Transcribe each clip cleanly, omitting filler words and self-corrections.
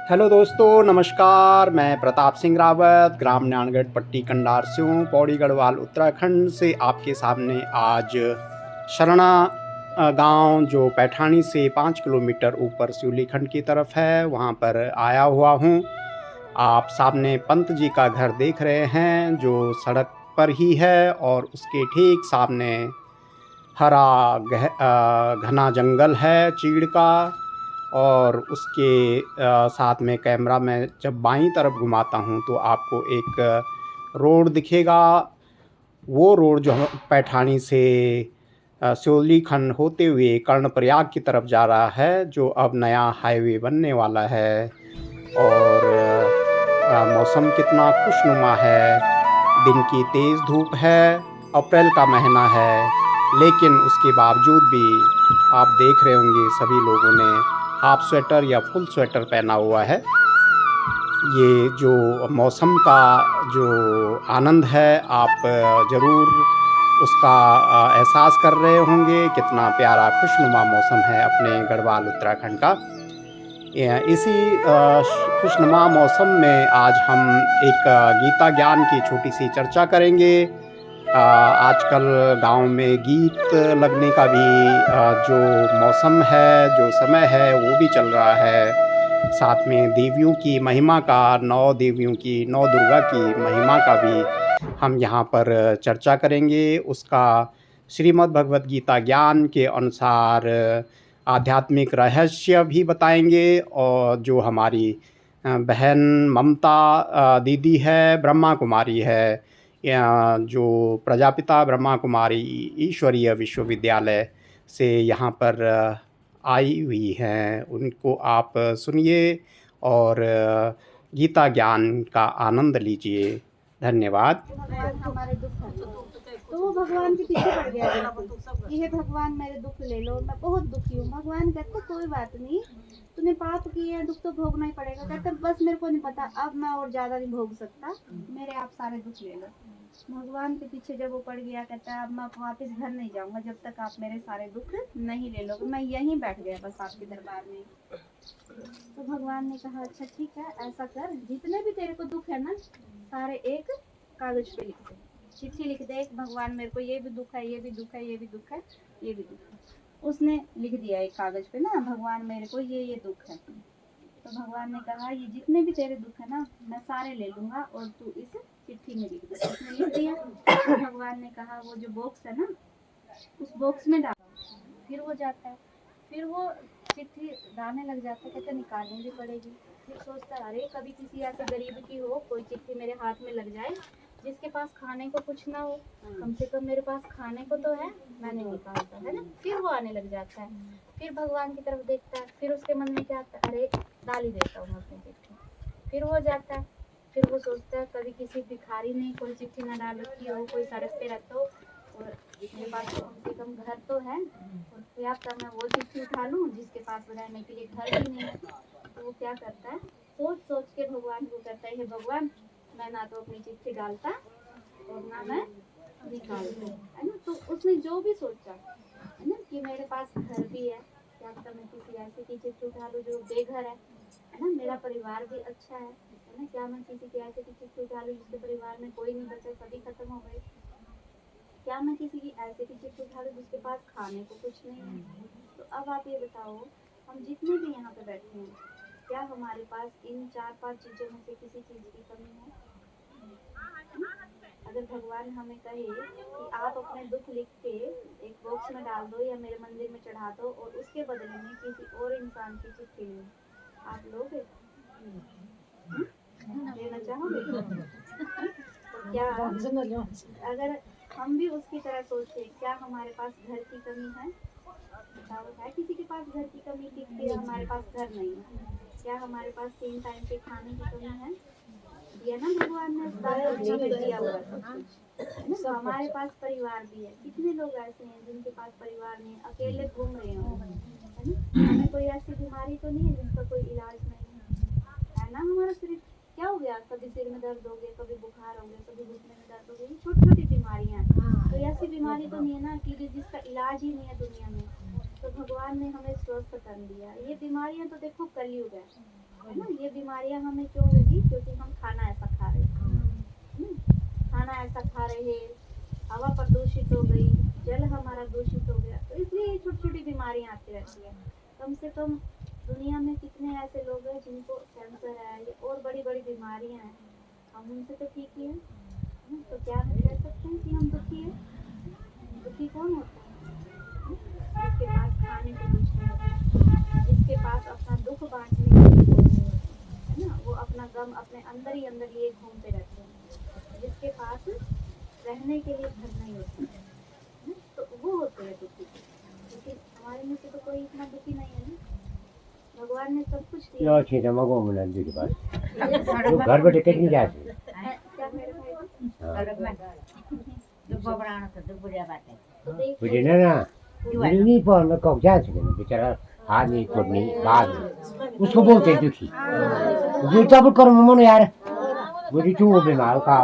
Hello दोस्तों, नमस्कार। मैं प्रताप सिंह रावत, ग्राम न्याणगढ़ पट्टी कंडार से हूँ, पौड़ी गढ़वाल उत्तराखंड से आपके सामने आज शरणा गांव जो पैठानी से 5 किलोमीटर ऊपर सिवलीखंड की तरफ है, वहाँ पर आया हुआ हूँ। आप सामने पंत जी का घर देख रहे हैं जो सड़क पर ही है और उसके ठीक सामने हरा घना जंगल है चीड़ का। और उसके साथ में कैमरा में जब बाईं तरफ घुमाता हूँ तो आपको एक रोड दिखेगा। वो रोड जो पैठानी से सिवलीखंड होते हुए कर्णप्रयाग की तरफ जा रहा है, जो अब नया हाईवे बनने वाला है। और मौसम कितना खुशनुमा है, दिन की तेज़ धूप है, अप्रैल का महीना है, लेकिन उसके बावजूद भी आप देख रहे होंगे सभी लोगों ने हाफ स्वेटर या फुल स्वेटर पहना हुआ है। ये जो मौसम का जो आनंद है, आप ज़रूर उसका एहसास कर रहे होंगे। कितना प्यारा खुशनुमा मौसम है अपने गढ़वाल उत्तराखंड का। इसी खुशनुमा मौसम में आज हम एक गीता ज्ञान की छोटी सी चर्चा करेंगे। आजकल गांव में गीत लगने का भी जो मौसम है, जो समय है, वो भी चल रहा है। साथ में देवियों की महिमा का, 9 देवियों की, 9 दुर्गा की महिमा का भी हम यहाँ पर चर्चा करेंगे। उसका श्रीमद् भगवद गीता ज्ञान के अनुसार आध्यात्मिक रहस्य भी बताएंगे। और जो हमारी बहन ममता दीदी है, ब्रह्मा कुमारी है, जो प्रजापिता ब्रह्मा कुमारी ईश्वरीय विश्वविद्यालय से यहाँ पर आई हुई हैं, उनको आप सुनिए और गीता ज्ञान का आनंद लीजिए। धन्यवाद। हमारे दुख तो वो भगवान के पीछे पड़ गया कि हे भगवान मेरे दुख ले लो, मैं बहुत दुखी हूँ। भगवान कहते कोई बात नहीं, तूने पाप किए हैं, दुख तो भोगना ही पड़ेगा। कहते बस मेरे को नहीं पता, अब मैं और ज्यादा नहीं भोग सकता, मेरे आप सारे दुख ले लो। भगवान के पीछे जब वो पड़ गया, कहता है अब मैं वापस घर नहीं जाऊंगा जब तक आप मेरे सारे दुख नहीं ले लोगे। मैं यहीं बैठ गया बस आपके दरबार में। तो भगवान ने कहा अच्छा ठीक है, ऐसा कर, जितने भी तेरे को दुख है ना, सारे एक कागज पे लिख दे, चिट्ठी लिख दे। भगवान मेरे को ये भी दुख है, ये भी दुख है, ये भी दुख है, ये भी दुख है। उसने लिख दिया एक कागज पे ना, भगवान मेरे को ये दुख है। तो भगवान ने कहा ये जितने भी तेरे दुख है ना, मैं सारे ले लूंगा और तू इस चिट्ठी में लिख दे। उसने लिख दिया। तो भगवान ने कहा वो जो बॉक्स है ना, उस बॉक्स में डालो। फिर वो जाता है, फिर वो चिट्ठी डालने लग जाता है, कहता निकालनी भी पड़ेगी। फिर सोचता है अरे कभी किसी ऐसे गरीब की हो, कोई चिट्ठी मेरे हाथ में लग जाए जिसके पास खाने को कुछ ना हो, कम से कम मेरे पास खाने को तो है, मैंने निकालता है ना। फिर वो आने लग जाता है, फिर भगवान की तरफ देखता है, फिर उसके मन में क्या आता है, अरे डाल ही देता हूँ अपनी चिट्ठी। फिर वो जाता है, फिर वो सोचता है कभी किसी भिखारी ने कोई चिट्ठी ना डाल रखी हो, कोई सड़क पे रहता हो और मेरे पास कम से कम घर तो है, और या तो मैं वो चिट्ठी उठा लूँ जिसके पास रहने के लिए घर भी नहीं है। तो वो क्या करता है, सोच सोच के भगवान को कहता है हे भगवान, मैं ना तो अपनी चिट्ठी डालता और ना मैं निकालता, है ना। तो उसने जो भी सोचा है ना कि मेरे पास घर भी है, क्या पता मैं किसी ऐसे की चिट्ठी उठा लूँ जो बेघर है ना, मेरा परिवार भी अच्छा है ना। क्या मैं किसी की ऐसे की चिट्ठी उठा लूँ जिसके परिवार में कोई नहीं बचा, सभी खत्म हो गए। क्या मैं किसी की ऐसे की चिट्ठी उठा लूँ जिसके पास खाने को कुछ नहीं है। तो अब आप ये बताओ, हम जितने भी यहाँ पे बैठे हैं, क्या हमारे पास इन 4-5 चीजों में से किसी चीज की कमी है? अगर भगवान हमें कहे कि आप अपने दुख लिख के एक बॉक्स में डाल दो या मेरे मंदिर में चढ़ा दो और उसके बदले में किसी और इंसान की चिट्ठी लो, आप लोगे? लेना चाहोगे? तो क्या अगर हम भी उसकी तरह सोचे, क्या हमारे पास घर की कमी है? बताओ, है किसी के पास घर की कमी दिखती है? हमारे पास घर नहीं है। क्या हमारे पास 3 टाइम के खाने की कमी है? दिया ना भगवान ने, दिया हुआ है सब कुछ। हमारे पास परिवार भी है। कितने लोग ऐसे हैं जिनके पास परिवार नहीं, अकेले घूम रहे हो, है ना। हमें कोई ऐसी बीमारी तो नहीं है जिसका कोई इलाज नहीं है ना। हमारा शरीर क्या हो गया, कभी सिर में दर्द हो गया, कभी बुखार हो गया, कभी घुटने में दर्द हो गया, छोटी छोटी बीमारियां। तो ऐसी बीमारी तो नहीं है ना कि जिसका इलाज ही नहीं है दुनिया में। तो भगवान ने हमें स्वस्थ कर दिया। ये बीमारियां तो देखो कलयुग है, है ना। ये बीमारियां हमें क्यों लगी? क्योंकि हम खाना ऐसा खा रहे हैं, खाना ऐसा खा रहे हैं, हवा प्रदूषित हो गई, जल हमारा दूषित हो गया, तो इसलिए ये छोटी छोटी बीमारियां आती रहती है। कम से कम दुनिया में कितने ऐसे लोग हैं जिनको कैंसर है या और बड़ी बड़ी बीमारियां हैं, हम उनसे तो ठीक ही है। तो क्या हम कह सकते हैं कि हम दुखी है? दुखी कौन होता है? जिसके पास खाने को कुछ नहीं होता, जिसके पास अपना दुख बांटने के लिए कोई नहीं होता, है ना। वो अपना गम अपने अंदर ही अंदर लिए घूमते रहते हैं, जिसके पास रहने के लिए घर नहीं होता है, तो वो होते हैं दुखी। लेकिन हमारे में से तो कोई इतना दुखी नहीं है ना। भगवान ने सब कुछ दिया। अच्छी जमा को मिला दी के पास तो घर बैठे कितनी जाती है क्या मेरे भाई मुझे ना नहीं पर मैं कब जा सके बेचारा हाथ नहीं कोटनी बात उसको बोलते हैं दुखी वो चाबल कर मनो यार मुझे क्यों बीमार का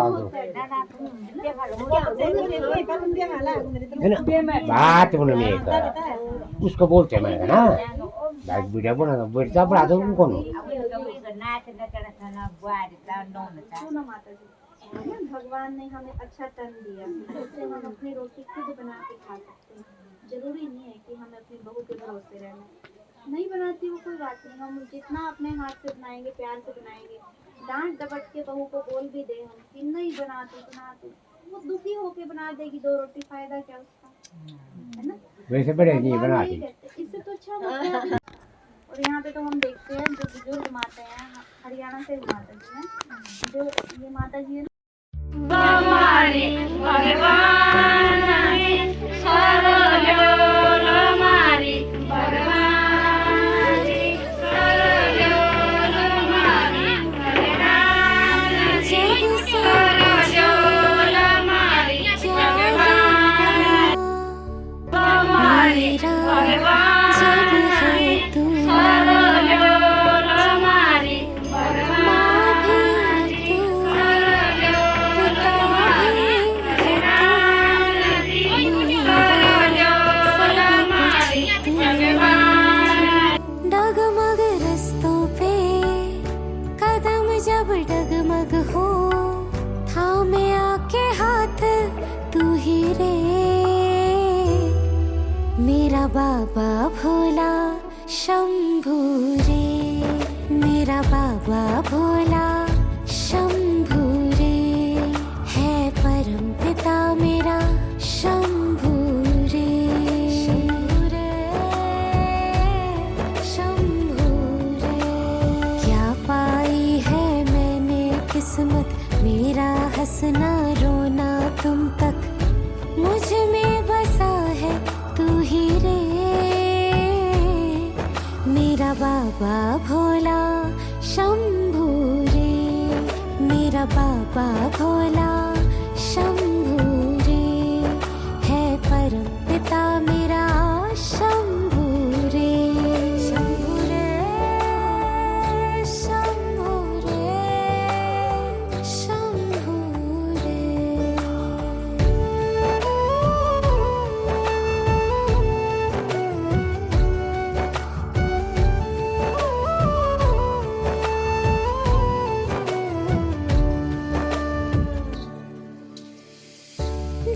है ना बात उन्होंने नहीं करा उसको बोलते हैं मैं ना बैग वीडियो बना बेटा बड़ा तो उनको सुनो माता जी, भगवान ने हमें अच्छा तन दिया, जिससे हम अपनी रोटी खुद बना के खा सकते हैं। जरूरी नहीं है कि हमें अपनी बहू के भरोसे रहना है। नहीं बनाती वो कोई बात नहीं, हम जितना अपने हाथ से बनाएंगे, प्यार से बनाएंगे, डांट डपट के बहू को बोल भी दे हम कि नहीं बनाती, वो दुखी होके बना देगी 2 रोटी, फायदा क्या उसका, है ना। वैसे बड़े नहीं भगवान बनाती नहीं कहते, इससे तो अच्छा होता है। और यहाँ पे तो हम देखते हैं जो बुजुर्ग माता हैं, हरियाणा से माता जी हैं, जो ये माता जी है डगमग रस्तों पे कदम जब डगमग हो, थामे आके हाथ तू ही रे, मेरा बाबा भोला शंभू रे, मेरा बाबा भोला शंभू रे, है परम पिता मेरा शंभू रे, शंभू रे। क्या पाई है मैंने किस्मत, मेरा हंसना रोना तुम तक, मुझ में बसा है तू ही रे, मेरा बाबा भोला शंभू रे, मेरा बाबा भोला शंभू रे, है परम पिता मेरा शंभू रे, शंभू रे, शंभू रे, शंभू रे।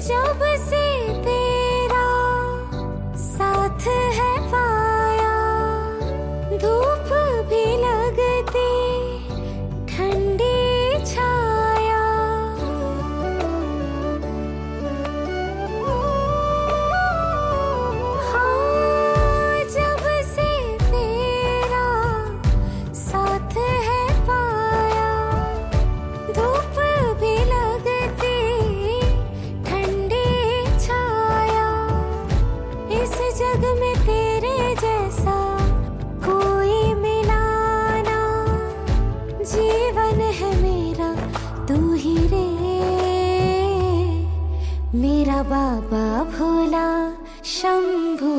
जब से तेरा साथ है पाया, धूप भी लगती ठंडी छाया, हाँ जब से तेरा साथ है पाया, धूप भी लगती इस जग में तेरे जैसा कोई मिलाना, जीवन है मेरा तू ही रे, मेरा बाबा भोला शंभू